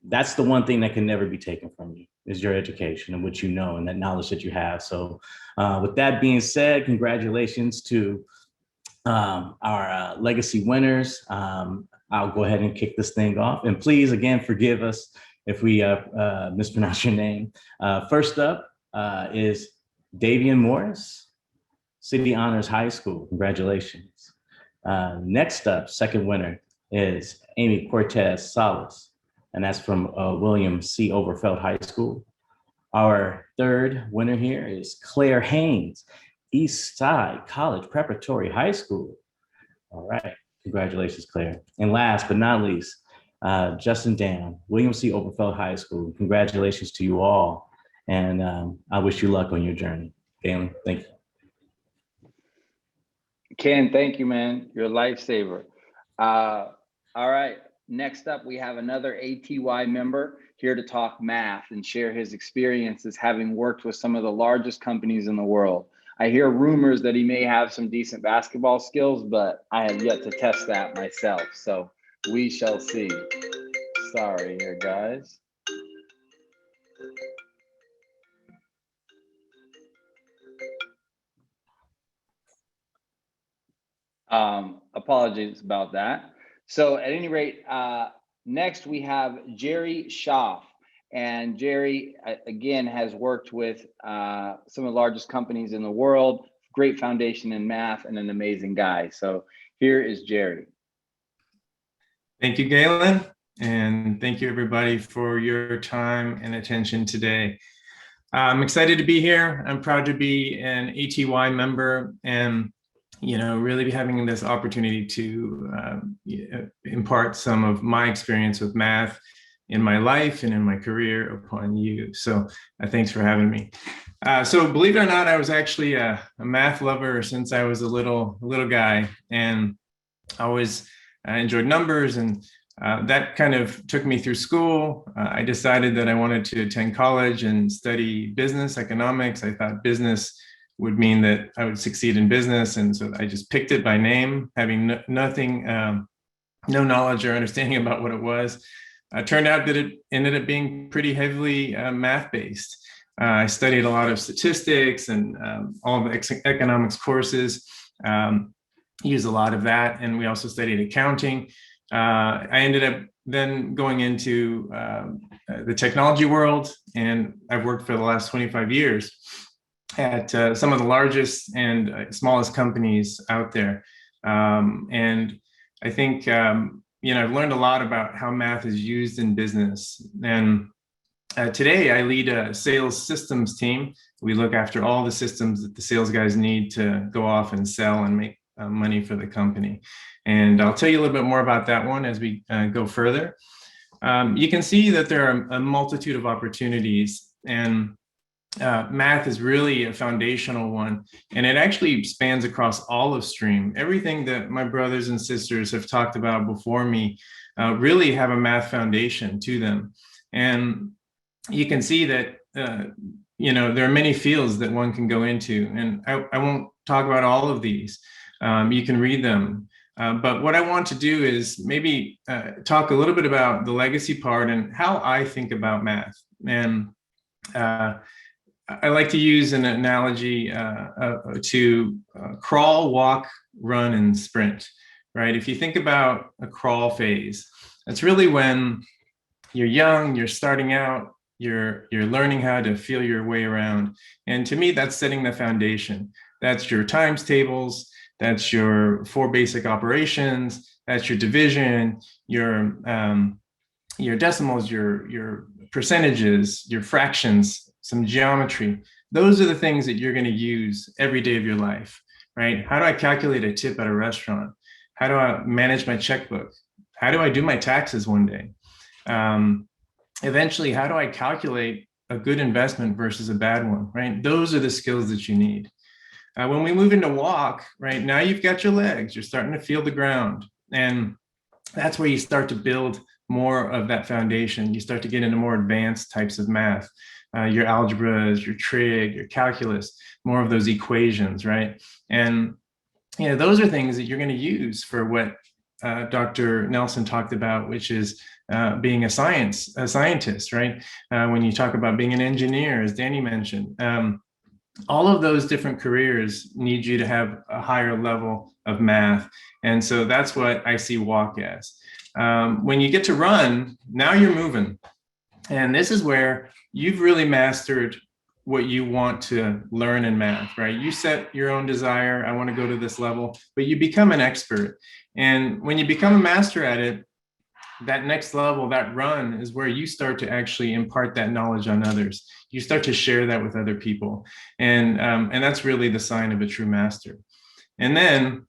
that's the one thing that can never be taken from you, is your education and what you know and that knowledge that you have. So with that being said, congratulations to our legacy winners. I'll go ahead and kick this thing off. And please, again, forgive us if we mispronounce your name. First up is Davian Morris, City Honors High School. Congratulations. Next up, second winner is Amy Cortez Salas, and that's from William C. Overfeld High School. Our third winner here is Claire Haynes, East Side College Preparatory High School. All right, congratulations, Claire. And last but not least, Justin Dan, William C. Overfeld High School. Congratulations to you all. And I wish you luck on your journey. Galen, thank you. Ken, thank you, man. You're a lifesaver. All right, next up, we have another ATY member here to talk math and share his experiences having worked with some of the largest companies in the world. I hear rumors that he may have some decent basketball skills, but I have yet to test that myself. So we shall see. Sorry here, guys. Apologies about that. So at any rate, next we have Jerry Schaaf. And Jerry, again, has worked with some of the largest companies in the world, great foundation in math, and an amazing guy. So here is Jerry. Thank you, Galen. And thank you, everybody, for your time and attention today. I'm excited to be here. I'm proud to be an ATY member and, you know, really having this opportunity to impart some of my experience with math in my life and in my career upon you. So thanks for having me. So believe it or not, I was actually a math lover since I was a little guy, and I always enjoyed numbers, and that kind of took me through school. I decided that I wanted to attend college and study business economics. I thought business would mean that I would succeed in business, and so I just picked it by name, having nothing, no knowledge or understanding about what it was. Turned out that it ended up being pretty heavily math-based. I studied a lot of statistics and all the economics courses, used a lot of that, and we also studied accounting. I ended up then going into the technology world, and I've worked for the last 25 years at some of the largest and smallest companies out there. And I think, you know, I've learned a lot about how math is used in business. And today I lead a sales systems team. We look after all the systems that the sales guys need to go off and sell and make money for the company. And I'll tell you a little bit more about that one as we go further. You can see that there are a multitude of opportunities, and math is really a foundational one, and it actually spans across all of STREAM. Everything that my brothers and sisters have talked about before me really have a math foundation to them. And you can see that there are many fields that one can go into, and I won't talk about all of these. You can read them. But what I want to do is maybe talk a little bit about the legacy part and how I think about math. And I like to use an analogy to crawl, walk, run, and sprint, right? If you think about a crawl phase, that's really when you're young, you're starting out, you're learning how to feel your way around. And to me, that's setting the foundation. That's your times tables, that's your 4 basic operations, that's your division, your decimals, your percentages, your fractions, some geometry. Those are the things that you're going to use every day of your life, right? How do I calculate a tip at a restaurant? How do I manage my checkbook? How do I do my taxes one day? Eventually, how do I calculate a good investment versus a bad one, right? Those are the skills that you need. When we move into walk, right, now you've got your legs, you're starting to feel the ground. And that's where you start to build more of that foundation. You start to get into more advanced types of math, your algebras, your trig, your calculus, more of those equations, right? And those are things that you're going to use for what Dr. Nelson talked about, which is being a scientist, right? When you talk about being an engineer, as Danny mentioned, all of those different careers need you to have a higher level of math. And so that's what I see walk as. When you get to run, now you're moving. And this is where you've really mastered what you want to learn in math, right? You set your own desire, I want to go to this level, but you become an expert. And when you become a master at it, that next level, that run, is where you start to actually impart that knowledge on others. You start to share that with other people. And that's really the sign of a true master. And then,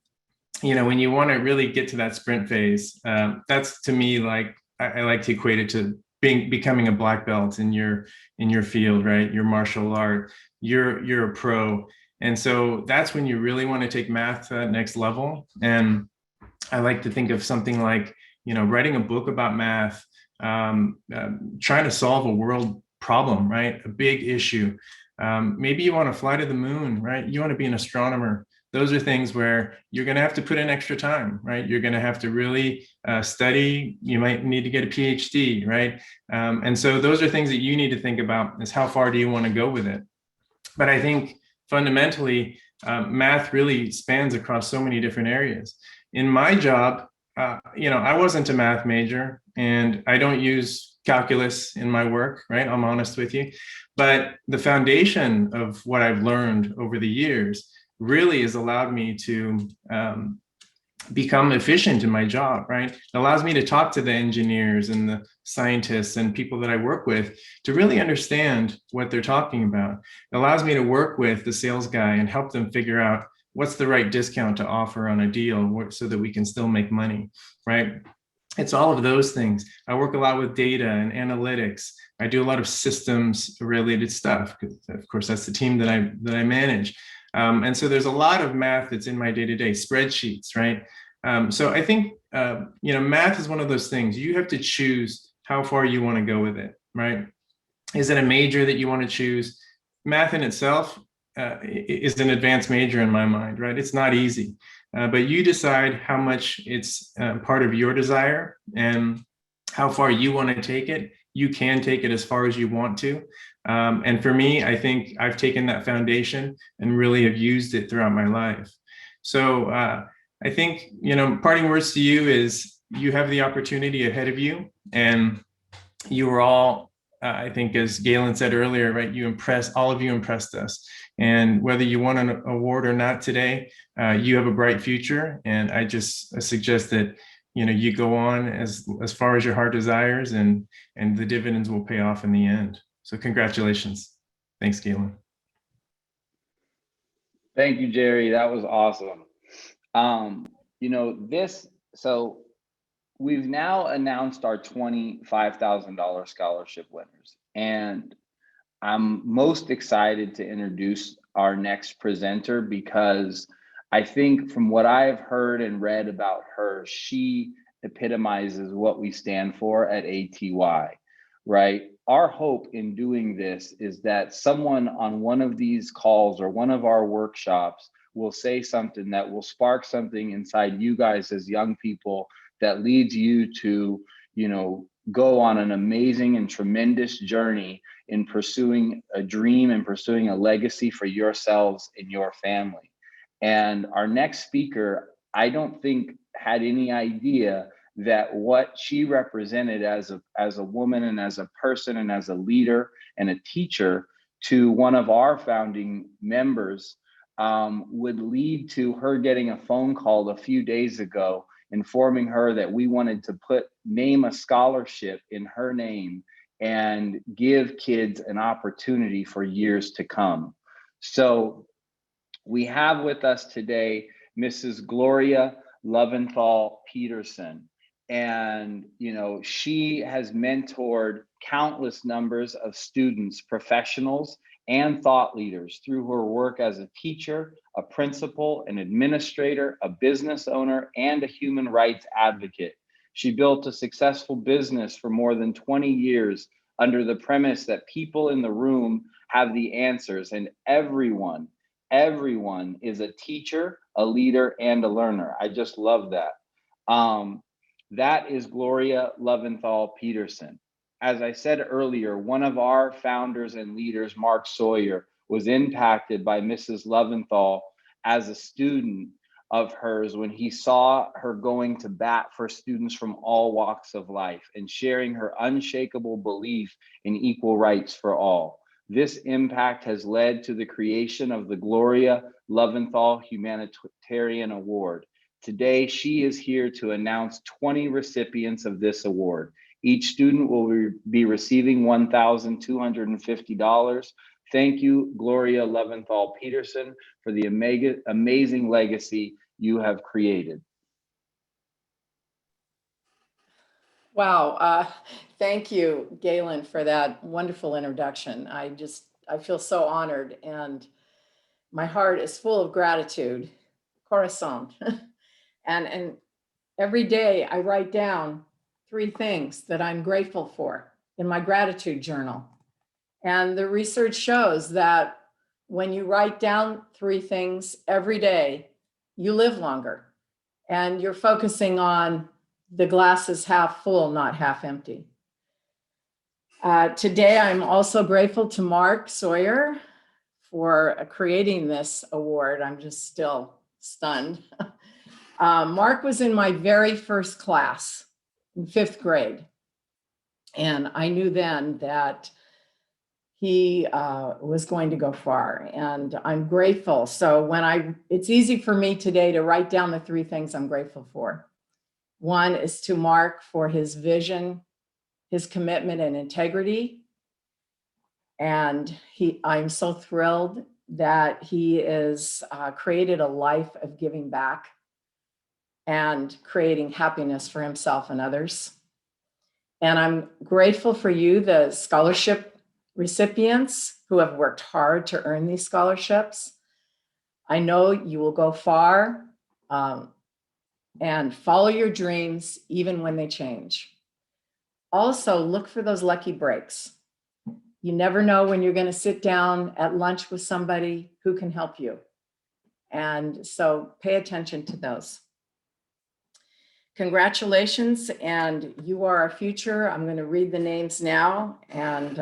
when you want to really get to that sprint phase, that's, to me, like, I like to equate it to becoming a black belt in your field, right? Your martial art, you're a pro. And so that's when you really want to take math to that next level. And I like to think of something like, writing a book about math, trying to solve a world problem, right? A big issue. Maybe you want to fly to the moon, right? You want to be an astronomer. Those are things where you're going to have to put in extra time, right? You're going to have to really study. You might need to get a PhD, right? And so those are things that you need to think about, is how far do you want to go with it? But I think fundamentally, math really spans across so many different areas. In my job, I wasn't a math major, and I don't use calculus in my work, right? I'm honest with you. But the foundation of what I've learned over the years really has allowed me to become efficient in my job, right? It allows me to talk to the engineers and the scientists and people that I work with to really understand what they're talking about. It allows me to work with the sales guy and help them figure out what's the right discount to offer on a deal so that we can still make money, right? It's all of those things. I work a lot with data and analytics. I do a lot of systems related stuff, because of course that's the team that I manage. And so there's a lot of math that's in my day-to-day, spreadsheets, right? So I think, math is one of those things. You have to choose how far you want to go with it, right? Is it a major that you want to choose? Math in itself is an advanced major in my mind, right? It's not easy, but you decide how much it's part of your desire and how far you want to take it. You can take it as far as you want to. And for me, I think I've taken that foundation and really have used it throughout my life. So I think, parting words to you is you have the opportunity ahead of you, and you are all, I think, as Galen said earlier, right? All of you impressed us. And whether you won an award or not today, you have a bright future. And I just suggest that, you go on as far as your heart desires, and the dividends will pay off in the end. So congratulations. Thanks, Galen. Thank you, Jerry. That was awesome. So we've now announced our $25,000 scholarship winners, and I'm most excited to introduce our next presenter because I think from what I've heard and read about her, she epitomizes what we stand for at ATY, right? Our hope in doing this is that someone on one of these calls or one of our workshops will say something that will spark something inside you guys as young people that leads you to, go on an amazing and tremendous journey in pursuing a dream and pursuing a legacy for yourselves and your family. And our next speaker, I don't think had any idea that what she represented as a woman and as a person and as a leader and a teacher to one of our founding members would lead to her getting a phone call a few days ago informing her that we wanted to name a scholarship in her name and give kids an opportunity for years to come. So we have with us today Mrs. Gloria Loventhal Peterson. And, she has mentored countless numbers of students, professionals, and thought leaders through her work as a teacher, a principal, an administrator, a business owner, and a human rights advocate. She built a successful business for more than 20 years under the premise that people in the room have the answers, and everyone is a teacher, a leader, and a learner. I just love that. That is Gloria Loventhal Peterson. As I said earlier, one of our founders and leaders, Mark Sawyer, was impacted by Mrs. Loventhal as a student of hers when he saw her going to bat for students from all walks of life and sharing her unshakable belief in equal rights for all. This impact has led to the creation of the Gloria Loventhal Humanitarian Award. Today, she is here to announce 20 recipients of this award. Each student will be receiving $1,250. Thank you, Gloria Loventhal Peterson, for the amazing legacy you have created. Wow. Thank you, Galen, for that wonderful introduction. I feel so honored, and my heart is full of gratitude. Corazon. And every day I write down 3 things that I'm grateful for in my gratitude journal. And the research shows that when you write down 3 things every day, you live longer, and you're focusing on the glass is half full, not half empty. Today, I'm also grateful to Mark Sawyer for creating this award. I'm just still stunned. Mark was in my very first class in 5th grade. And I knew then that he was going to go far, and I'm grateful. So it's easy for me today to write down the 3 things I'm grateful for. One is to Mark for his vision, his commitment and integrity. And I'm so thrilled that he is created a life of giving back and creating happiness for himself and others. And I'm grateful for you, the scholarship recipients who have worked hard to earn these scholarships. I know you will go far and follow your dreams even when they change. Also, look for those lucky breaks. You never know when you're going to sit down at lunch with somebody who can help you. And so pay attention to those. Congratulations, and you are our future. I'm going to read the names now. And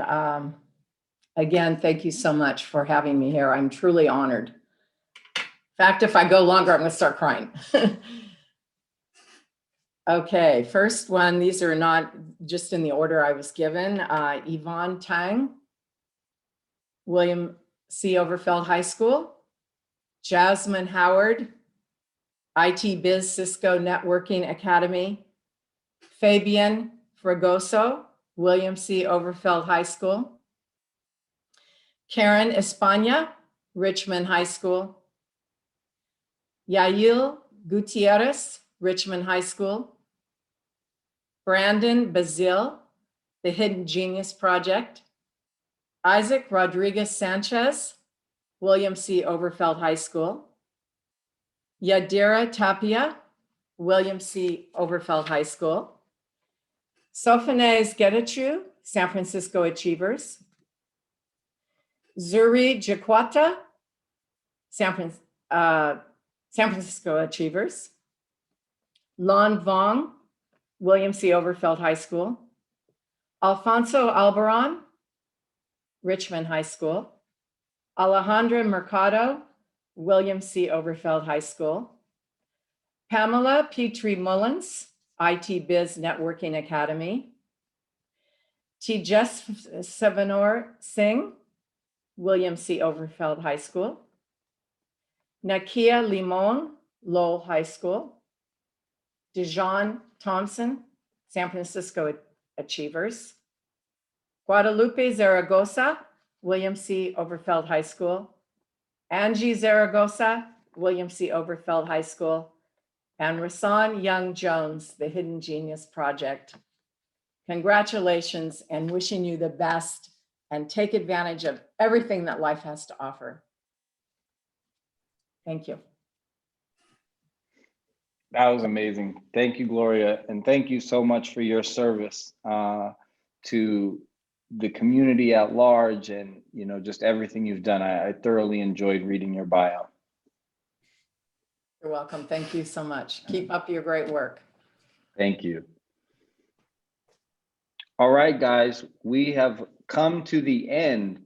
again, thank you so much for having me here. I'm truly honored. In fact, if I go longer, I'm going to start crying. Okay, first one, these are not just in the order I was given. Yvonne Tang, William C. Overfeld High School. Jasmine Howard, IT Biz Cisco Networking Academy. Fabian Fragoso, William C. Overfeld High School. Karen España, Richmond High School. Yael Gutierrez, Richmond High School. Brandon Bazil, the Hidden Genius Project. Isaac Rodriguez Sanchez, William C. Overfeld High School. Yadira Tapia, William C. Overfeld High School. Sophanes Getachew, San Francisco Achievers. Zuri Jaquata, San Francisco Achievers. Lon Vong, William C. Overfeld High School. Alfonso Albaran, Richmond High School. Alejandra Mercado, William C. Overfeld High School. Pamela Petrie Mullins, IT Biz Networking Academy. Tejas Savanor Singh, William C. Overfeld High School. Nakia Limon, Lowell High School. Dijon Thompson, San Francisco Achievers. Guadalupe Zaragoza, William C. Overfeld High School. Angie Zaragoza, William C. Overfeld High School. And Rasan Young Jones, the Hidden Genius Project. Congratulations and wishing you the best, and take advantage of everything that life has to offer. Thank you. That was amazing. Thank you, Gloria. And thank you so much for your service to the community at large, and just everything you've done. I thoroughly enjoyed reading your bio. You're welcome. Thank you so much. Keep up your great work. Thank you. All right, guys, we have come to the end.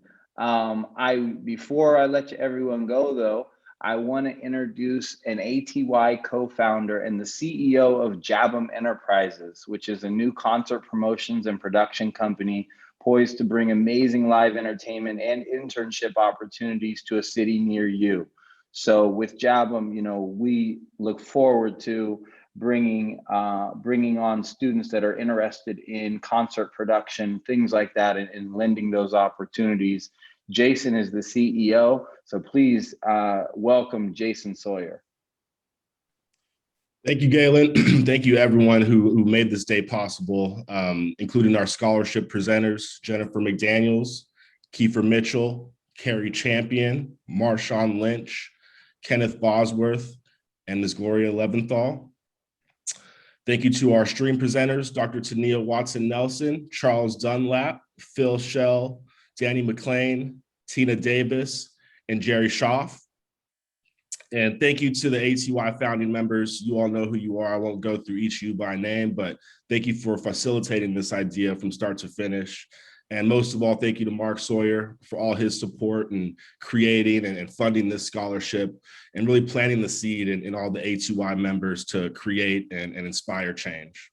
Before I let everyone go, though, I want to introduce an ATY co-founder and the CEO of Jabum Enterprises, which is a new concert promotions and production company poised to bring amazing live entertainment and internship opportunities to a city near you. So with Jabum, we look forward to bringing on students that are interested in concert production, things like that, and lending those opportunities. Jason is the CEO, so please welcome Jason Sawyer. Thank you, Galen. Thank you, everyone who made this day possible, including our scholarship presenters, Jennifer Mcdaniels, Kiefer Mitchell, Carrie Champion, Marshawn Lynch, Kenneth Bosworth, and Ms. Gloria Loventhal. Thank you to our stream presenters, Dr. Tania Watson-Nelson, Charles Dunlap, Phil Schell, Danny Mclean, Tina Davis, and Jerry Schaaf. And thank you to the ATY founding members. You all know who you are. I won't go through each of you by name, but thank you for facilitating this idea from start to finish. And most of all, thank you to Mark Sawyer for all his support in creating and funding this scholarship, and really planting the seed in all the ATY members to create and inspire change.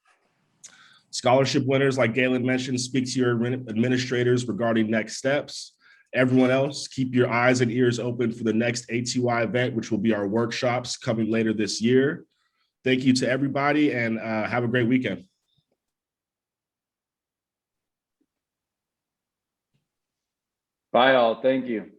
Scholarship winners, like Galen mentioned, speak to your administrators regarding next steps. Everyone else, keep your eyes and ears open for the next ATY event, which will be our workshops coming later this year. Thank you to everybody, and have a great weekend. Bye all, thank you.